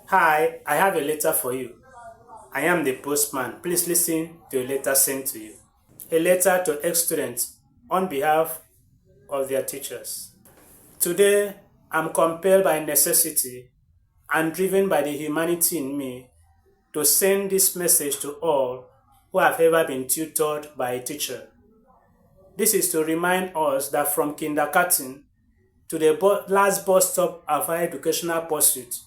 Hi, I have a letter for you. I am the postman. Please listen to a letter sent to you. A letter to ex-students on behalf of their teachers. Today, I'm compelled by necessity and driven by the humanity in me to send this message to all who have ever been tutored by a teacher. This is to remind us that from kindergarten to the last bus stop of our educational pursuit,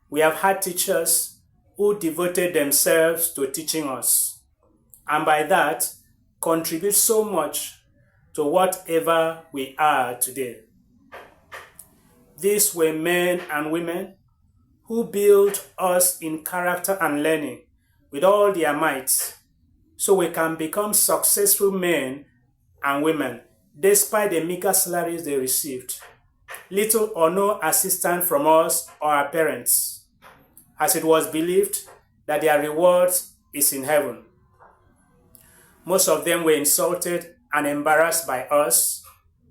we have had teachers who devoted themselves to teaching us, and by that, contribute so much to whatever we are today. These were men and women who built us in character and learning with all their might, so we can become successful men and women despite the meager salaries they received, little or no assistance from us or our parents, as it was believed that their reward is in heaven. Most of them were insulted and embarrassed by us,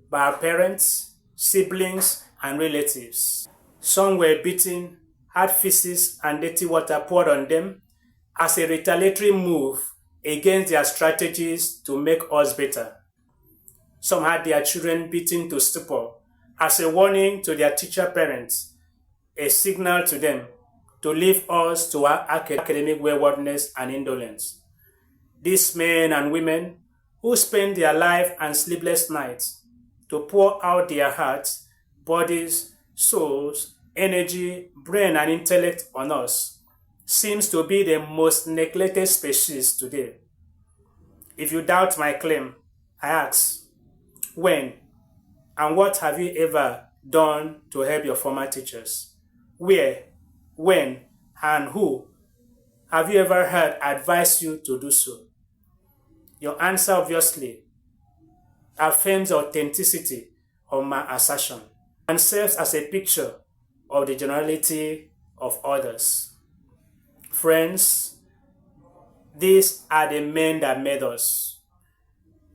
by our parents, siblings, and relatives. Some were beaten, had feces and dirty water poured on them as a retaliatory move against their strategies to make us better. Some had their children beaten to stupor as a warning to their teacher parents, a signal to them to leave us to our academic waywardness and indolence. These men and women who spend their life and sleepless nights to pour out their hearts, bodies, souls, energy, brain, and intellect on us seems to be the most neglected species today. If you doubt my claim, I ask, when and what have you ever done to help your former teachers? Where, when, and who have you ever heard advise you to do so? Your answer obviously affirms the authenticity of my assertion and serves as a picture of the generality of others. Friends, these are the men that made us.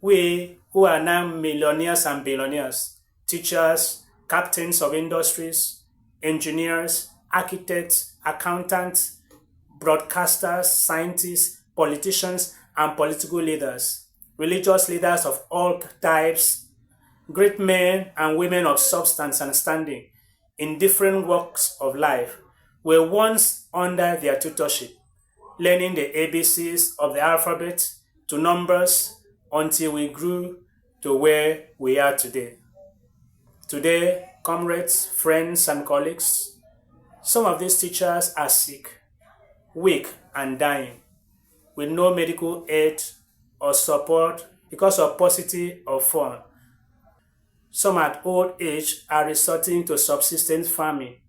We who are now millionaires and billionaires, teachers, captains of industries, engineers, architects, accountants, broadcasters, scientists, politicians, and political leaders, religious leaders of all types, great men and women of substance and standing in different walks of life, were once under their tutorship, learning the ABCs of the alphabet to numbers until we grew to where we are today. Today, comrades, friends, and colleagues, some of these teachers are sick, weak, and dying, with no medical aid or support because of paucity of funds. Some at old age are resorting to subsistence farming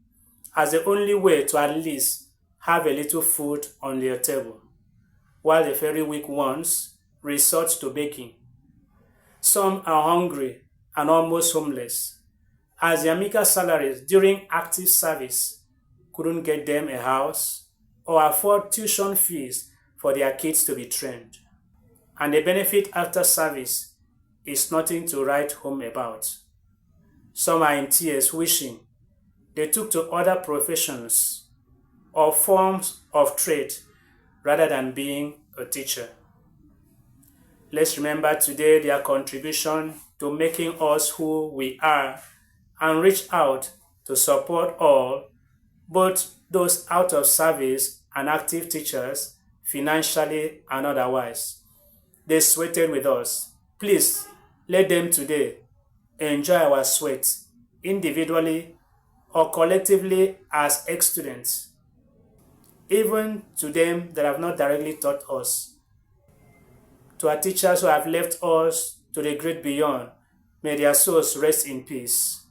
as the only way to at least have a little food on their table, while the very weak ones resort to baking. Some are hungry and almost homeless, as their meager salaries during active service couldn't get them a house or afford tuition fees for their kids to be trained. And the benefit after service is nothing to write home about. Some are in tears wishing they took to other professions or forms of trade rather than being a teacher. Let's remember today their contribution to making us who we are and reach out to support all, both those out of service and active teachers, financially and otherwise. They sweated with us. Please, let them today enjoy our sweat, individually or collectively as ex-students. Even to them that have not directly taught us, to our teachers who have left us to the great beyond, may their souls rest in peace.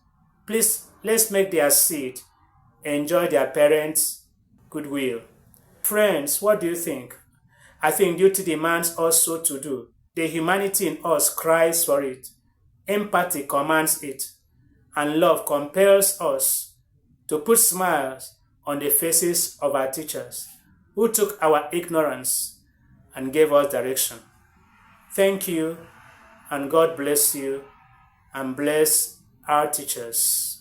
Please, let's make their seed enjoy their parents' goodwill. Friends, what do you think? I think duty demands us so to do. The humanity in us cries for it. Empathy commands it. And love compels us to put smiles on the faces of our teachers who took our ignorance and gave us direction. Thank you, and God bless you, and bless our teachers.